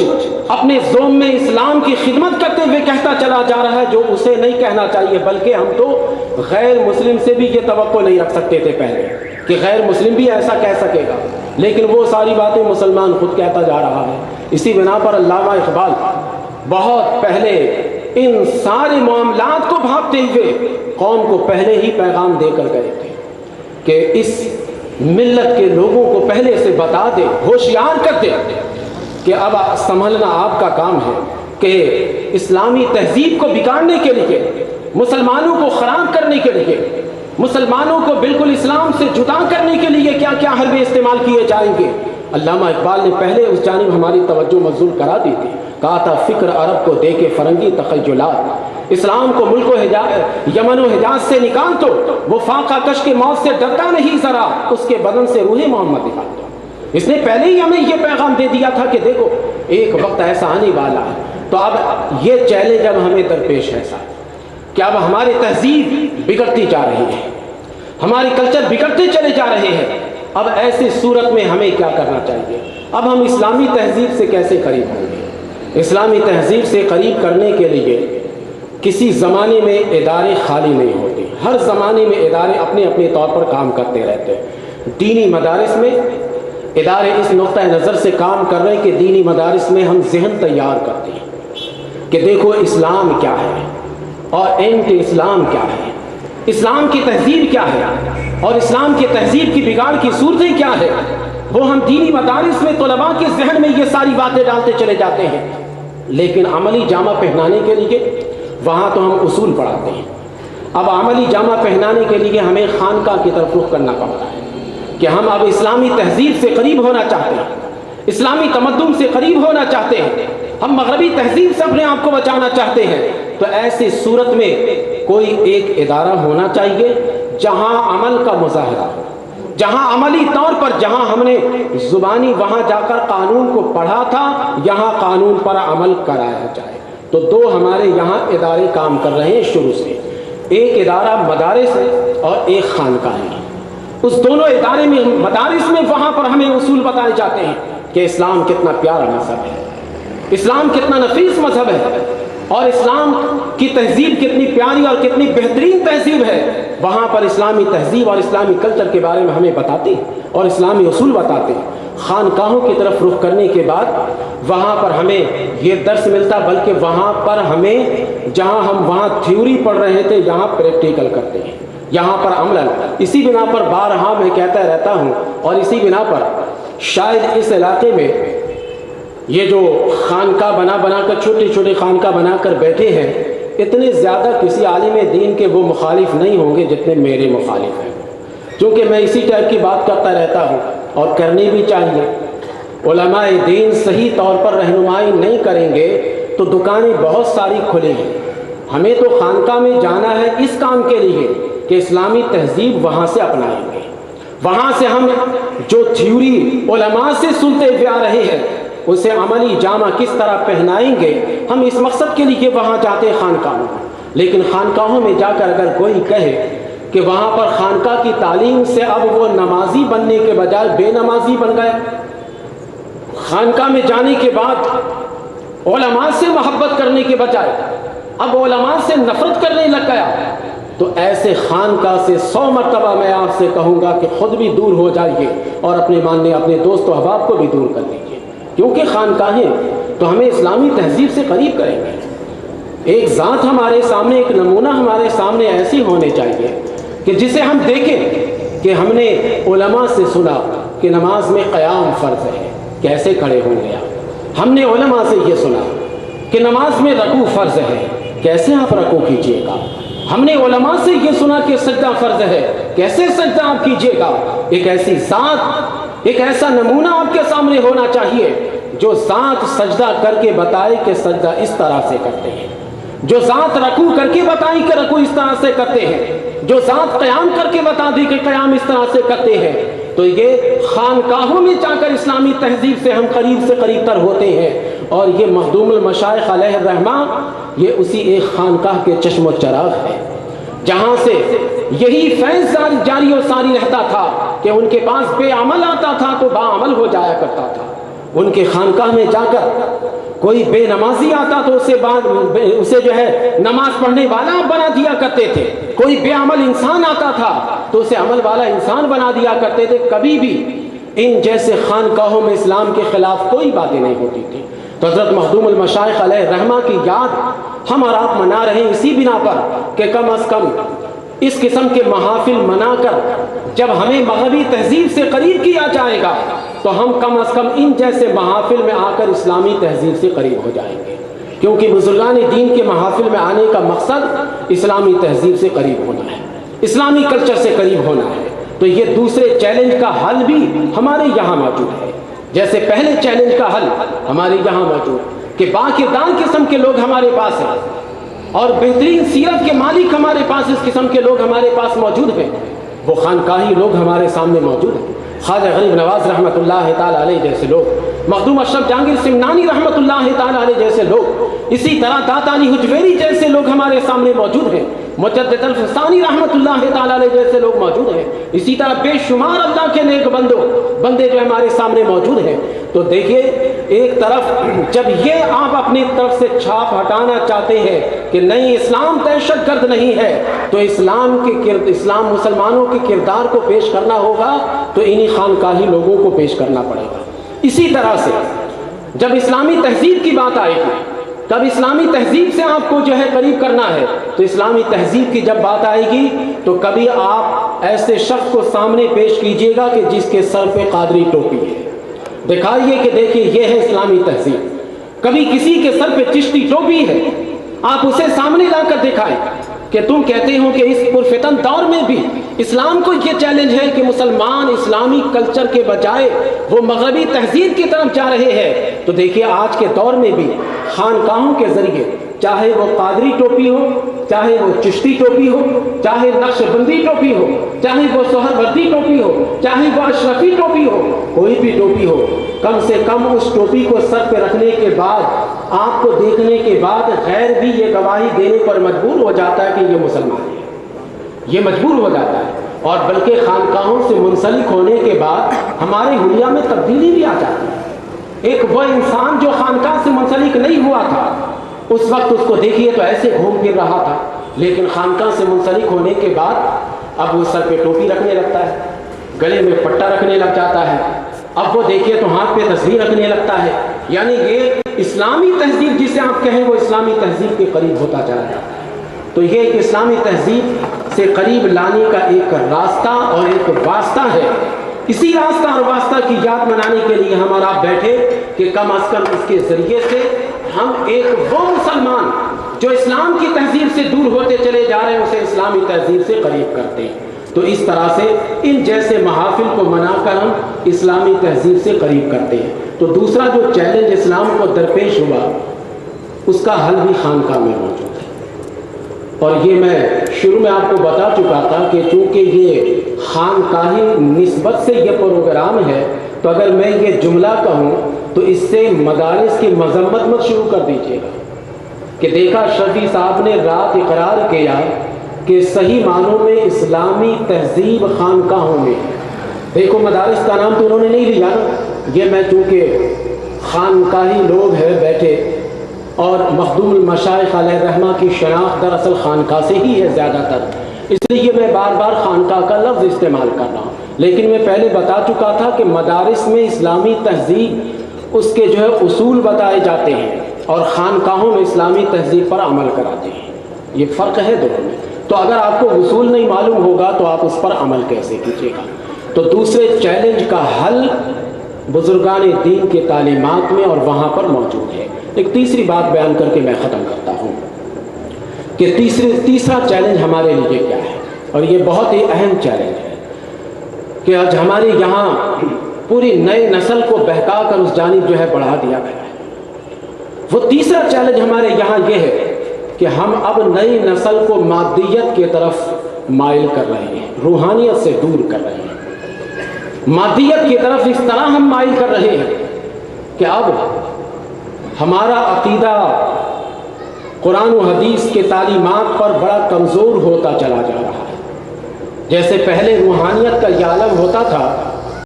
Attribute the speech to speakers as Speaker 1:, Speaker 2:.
Speaker 1: کچھ اپنے زوم میں اسلام کی خدمت کرتے ہوئے کہتا چلا جا رہا ہے جو اسے نہیں کہنا چاہیے، بلکہ ہم تو غیر مسلم سے بھی یہ توقع نہیں رکھ سکتے تھے پہلے کہ غیر مسلم بھی ایسا کہہ سکے گا، لیکن وہ ساری باتیں مسلمان خود کہتا جا رہا ہے۔ اسی بنا پر علامہ اقبال بہت پہلے ان سارے معاملات کو بھاپتے ہوئے قوم کو پہلے ہی پیغام دے کر گئے تھے کہ اس ملت کے لوگوں کو پہلے سے بتا دے، ہوشیار کر دے کہ اب سنبھلنا آپ کا کام ہے، کہ اسلامی تہذیب کو بگاڑنے کے لیے، مسلمانوں کو خراب کرنے کے لیے، مسلمانوں کو بالکل اسلام سے جدا کرنے کے لیے کیا کیا حربے استعمال کیے جائیں گے۔ علامہ اقبال نے پہلے اس جانب ہماری توجہ مبذول کرا دی تھی، کہا تھا فکر عرب کو دے کے فرنگی تخیلات، اسلام کو ملک و یمن و حجاز سے نکال تو وہ فاقہ کش کے موت سے ڈرتا نہیں ذرا، اس کے بدن سے روح محمد نکال دو۔ اس نے پہلے ہی ہمیں یہ پیغام دے دیا تھا کہ دیکھو ایک وقت ایسا آنے والا ہے۔ تو اب یہ چیلنج اب ہمیں درپیش ہے صاحب کہ اب ہماری تہذیب بگڑتی جا رہی ہے، ہماری کلچر بگڑتے چلے جا رہے ہیں۔ اب ایسی صورت میں ہمیں کیا کرنا چاہیے؟ اب ہم اسلامی تہذیب سے کیسے قریب ہوں گے؟ اسلامی تہذیب سے قریب کرنے کے لیے کسی زمانے میں ادارے خالی نہیں ہوتے، ہر زمانے میں ادارے اپنے اپنے طور پر کام کرتے رہتے ہیں۔ دینی مدارس میں ادارے اس نقطۂ نظر سے کام کر رہے ہیں کہ دینی مدارس میں ہم ذہن تیار کرتے ہیں کہ دیکھو اسلام کیا ہے اور اینٹی اسلام کیا ہے، اسلام کی تہذیب کیا ہے اور اسلام کی تہذیب کی بگاڑ کی صورتیں کیا ہے۔ وہ ہم دینی مدارس میں طلباء کے ذہن میں یہ ساری باتیں ڈالتے چلے جاتے ہیں، لیکن عملی جامہ پہنانے کے لیے وہاں تو ہم اصول پڑھاتے ہیں۔ اب عملی جامہ پہنانے کے لیے ہمیں خانقاہ کی طرف رخ کرنا پڑتا ہے کہ ہم اب اسلامی تہذیب سے قریب ہونا چاہتے ہیں، اسلامی تمدن سے قریب ہونا چاہتے ہیں، ہم مغربی تہذیب سے اپنے آپ کو بچانا چاہتے ہیں۔ تو ایسی صورت میں کوئی ایک ادارہ ہونا چاہیے جہاں عمل کا مظاہرہ ہو، جہاں عملی طور پر، جہاں ہم نے زبانی وہاں جا کر قانون کو پڑھا تھا، یہاں قانون پر عمل کرایا جائے۔ تو دو ہمارے یہاں ادارے کام کر رہے ہیں شروع سے، ایک ادارہ مدارس ہے اور ایک خانقاہ ہے۔ اس دونوں ادارے میں، مدارس میں وہاں پر ہمیں اصول بتائے جاتے ہیں کہ اسلام کتنا پیارا مذہب ہے، اسلام کتنا نفیس مذہب ہے اور اسلام کی تہذیب کتنی پیاری اور کتنی بہترین تہذیب ہے۔ وہاں پر اسلامی تہذیب اور اسلامی کلچر کے بارے میں ہمیں بتاتے ہیں اور اسلامی اصول بتاتے ہیں۔ خانقاہوں کی طرف رخ کرنے کے بعد وہاں پر ہمیں یہ درس ملتا، بلکہ وہاں پر ہمیں، جہاں ہم وہاں تھیوری پڑھ رہے تھے یہاں پریکٹیکل کرتے ہیں، یہاں پر عمل۔ اسی بنا پر بارہا میں کہتا رہتا ہوں، اور اسی بنا پر شاید اس علاقے میں یہ جو خانقاہ بنا کر، چھوٹے چھوٹے خانقاہ بنا کر بیٹھے ہیں، اتنے زیادہ کسی عالم دین کے وہ مخالف نہیں ہوں گے جتنے میرے مخالف ہیں، کیونکہ میں اسی ٹائپ کی بات کرتا رہتا ہوں اور کرنی بھی چاہیے۔ علماء دین صحیح طور پر رہنمائی نہیں کریں گے تو دکانیں بہت ساری کھلے ہیں۔ ہمیں تو خانقاہ میں جانا ہے اس کام کے لیے کہ اسلامی تہذیب وہاں سے اپنائیں گے، وہاں سے ہم جو تھیوری علماء سے سنتے ہوئے آ رہے ہیں اسے عملی جامہ کس طرح پہنائیں گے، ہم اس مقصد کے لیے وہاں جاتے ہیں خانقاہوں میں۔ لیکن خانقاہوں میں جا کر اگر کوئی کہے کہ وہاں پر خانقاہ کی تعلیم سے اب وہ نمازی بننے کے بجائے بے نمازی بن گئے، خانقاہ میں جانے کے بعد علماء سے محبت کرنے کے بجائے اب علماء سے نفرت کرنے لگ گیا، تو ایسے خانقاہ سے 100 مرتبہ میں آپ سے کہوں گا کہ خود بھی دور ہو جائیے اور اپنے ماننے اپنے دوست و احباب کو بھی دور کر دیجیے، کیونکہ خانقاہیں تو ہمیں اسلامی تہذیب سے قریب کریں گے۔ ایک ذات ہمارے سامنے، ایک نمونہ ہمارے سامنے ایسی ہونے چاہیے کہ جسے ہم دیکھیں کہ ہم نے علماء سے سنا کہ نماز میں قیام فرض ہے، کیسے کھڑے ہوں گے آپ؟ ہم نے علماء سے یہ سنا کہ نماز میں رکوع فرض ہے، کیسے آپ رکوع کیجئے گا؟ ہم نے علماء سے یہ سنا کہ سجدہ فرض ہے، کیسے سجدہ آپ کیجئے گا؟ ایک ایسی ذات، ایک ایسا نمونہ آپ کے سامنے ہونا چاہیے جو ذات سجدہ کر کے بتائے کہ سجدہ اس طرح سے کرتے ہیں، جو ذات رکوع کر کے بتائے کہ رکوع اس طرح سے کرتے ہیں، جو ذات قیام کر کے بتا دی کہ قیام اس طرح سے کرتے ہیں۔ تو یہ خانقاہوں میں جا کر اسلامی تہذیب سے ہم قریب سے قریب تر ہوتے ہیں، اور یہ مخدوم المشائخ علیہ الرحمہ یہ اسی ایک خانقاہ کے چشم و چراغ ہے جہاں سے یہی فیض جاری و ساری رہتا تھا کہ ان کے پاس بے عمل آتا تھا تو با عمل ہو جایا کرتا تھا، ان کے خانقاہ میں جا کر کوئی بے نمازی آتا تو اسے جو ہے نماز پڑھنے والا بنا دیا کرتے تھے، کوئی بے عمل انسان آتا تھا تو اسے عمل والا انسان بنا دیا کرتے تھے. کبھی بھی ان جیسے خانقاہوں میں اسلام کے خلاف کوئی باتیں نہیں ہوتی تھی. تو حضرت مخدوم المشائخ علیہ رحمہ کی یاد ہم اور آپ منا رہے ہیں اسی بنا پر کہ کم از کم اس قسم کے محافل منا کر جب ہمیں مغربی تہذیب سے قریب کیا جائے گا تو ہم کم از کم ان جیسے محافل میں آ کر اسلامی تہذیب سے قریب ہو جائیں گے، کیونکہ بزرگان دین کے محافل میں آنے کا مقصد اسلامی تہذیب سے قریب ہونا ہے، اسلامی کلچر سے قریب ہونا ہے. تو یہ دوسرے چیلنج کا حل بھی ہمارے یہاں موجود ہے. جیسے پہلے چیلنج کا حل ہمارے یہاں موجود کہ باکردار قسم کے لوگ ہمارے پاس ہیں اور بہترین سیرت کے مالک ہمارے پاس اس قسم کے لوگ ہمارے پاس موجود ہیں، وہ خانقاہی لوگ ہمارے سامنے موجود ہیں. خواجہ غریب نواز رحمۃ اللہ تعالیٰ علیہ جیسے لوگ، مخدوم اشرف جہانگیر سمنانی رحمۃ اللہ تعالیٰ علیہ جیسے لوگ، اسی طرح داتا علی حجویری جیسے لوگ ہمارے سامنے موجود ہیں، مجدد الفسانی رحمۃ اللہ تعالیٰ علیہ جیسے لوگ موجود ہیں، اسی طرح بے شمار اللہ کے نیک بندے جو ہمارے سامنے موجود ہیں. تو دیکھیے ایک طرف جب یہ آپ اپنی طرف سے چھاپ ہٹانا چاہتے ہیں کہ نہیں اسلام دہشت گرد نہیں ہے، تو اسلام مسلمانوں کے کردار کو پیش کرنا ہوگا تو انہی خانقاہی لوگوں کو پیش کرنا پڑے گا. اسی طرح سے جب اسلامی تہذیب کی بات آئے گی، تب اسلامی تہذیب سے آپ کو جو ہے قریب کرنا ہے، تو اسلامی تہذیب کی جب بات آئے گی تو کبھی آپ ایسے شخص کو سامنے پیش کیجئے گا کہ جس کے سر پہ قادری ٹوپی ہے، دکھائیے کہ دیکھیے یہ ہے اسلامی تہذیب. کبھی کسی کے سر پہ چشتی ٹوپی ہے، آپ اسے سامنے لا کر دکھائیں کہ تم کہتے ہو کہ اس پرفتن دور میں بھی اسلام کو یہ چیلنج ہے کہ مسلمان اسلامی کلچر کے بجائے وہ مغربی تہذیب کی طرف جا رہے ہیں. تو دیکھیے آج کے دور میں بھی خانقاہوں کے ذریعے چاہے وہ قادری ٹوپی ہو، چاہے وہ چشتی ٹوپی ہو، چاہے نقش بندی ٹوپی ہو، چاہے وہ سہروردی ٹوپی ہو، چاہے وہ اشرفی ٹوپی ہو، کوئی بھی ٹوپی ہو، کم سے کم اس ٹوپی کو سر پہ رکھنے کے بعد آپ کو دیکھنے کے بعد غیر بھی یہ گواہی دینے پر مجبور ہو جاتا ہے کہ یہ مسلمان ہے، یہ مجبور ہو جاتا ہے. اور بلکہ خانقاہوں سے منسلک ہونے کے بعد ہمارے حلیہ میں تبدیلی بھی آ جاتی ہے. ایک وہ انسان جو خانقاہ سے منسلک نہیں ہوا تھا اس وقت اس کو دیکھیے تو ایسے گھوم پھر رہا تھا، لیکن خانقاہ سے منسلک ہونے کے بعد اب وہ سر پہ ٹوپی رکھنے لگتا ہے، گلے میں پٹا رکھنے لگ جاتا ہے، اب وہ دیکھیے تو ہاتھ پہ تصویر رکھنے لگتا ہے. یعنی یہ اسلامی تہذیب جسے آپ کہیں وہ اسلامی تہذیب کے قریب ہوتا چلا جاتا ہے. تو یہ ایک اسلامی تہذیب سے قریب لانے کا ایک راستہ اور ایک واسطہ ہے. اسی راستہ اور واسطہ کی یاد منانے کے لیے ہم اور آپ بیٹھے کہ کم از کم اس کے ذریعے سے ہم ایک وہ مسلمان جو اسلام کی تہذیب سے دور ہوتے چلے جا رہے ہیں اسے اسلامی تہذیب سے قریب کرتے ہیں. تو اس طرح سے ان جیسے محافل کو منا کر ہم اسلامی تہذیب سے قریب کرتے ہیں. تو دوسرا جو چیلنج اسلام کو درپیش ہوا اس کا حل بھی خانقاہ میں موجود ہے. اور یہ میں شروع میں آپ کو بتا چکا تھا کہ چونکہ یہ خانقاہی نسبت سے یہ پروگرام ہے تو اگر میں یہ جملہ کہوں تو اس سے مدارس کی مذمت مت شروع کر دیجیے گا کہ دیکھا شفیع صاحب نے رات اقرار کیا کہ صحیح معنوں میں اسلامی تہذیب خانقاہوں میں. دیکھو مدارس کا نام تو انہوں نے نہیں لیا، یہ میں چونکہ خانقاہی لوگ ہیں بیٹھے اور مخدوم المشائخ علیہ رحمہ کی شناخت دراصل خانقاہ سے ہی ہے زیادہ تر، اس لیے میں بار بار خانقاہ کا لفظ استعمال کر رہا ہوں. لیکن میں پہلے بتا چکا تھا کہ مدارس میں اسلامی تہذیب اس کے جو ہے اصول بتائے جاتے ہیں اور خانقاہوں میں اسلامی تہذیب پر عمل کراتے ہیں. یہ فرق ہے دونوں میں. تو اگر آپ کو اصول نہیں معلوم ہوگا تو آپ اس پر عمل کیسے کیجیے گا. تو دوسرے چیلنج کا حل بزرگان دین کے تعلیمات میں اور وہاں پر موجود ہے. ایک تیسری بات بیان کر کے میں ختم کرتا ہوں کہ تیسرا چیلنج ہمارے لیے کیا ہے، اور یہ بہت ہی اہم چیلنج ہے کہ آج ہمارے یہاں پوری نئی نسل کو بہکا کر اس جانب جو ہے بڑھا دیا گیا ہے. وہ تیسرا چیلنج ہمارے یہاں یہ ہے کہ ہم اب نئی نسل کو مادیت کی طرف مائل کر رہے ہیں، روحانیت سے دور کر رہے ہیں. مادیت کی طرف اس طرح ہم مائل کر رہے ہیں کہ اب ہمارا عقیدہ قرآن و حدیث کے تعلیمات پر بڑا کمزور ہوتا چلا جا رہا ہے. جیسے پہلے روحانیت کا یہ عالم ہوتا تھا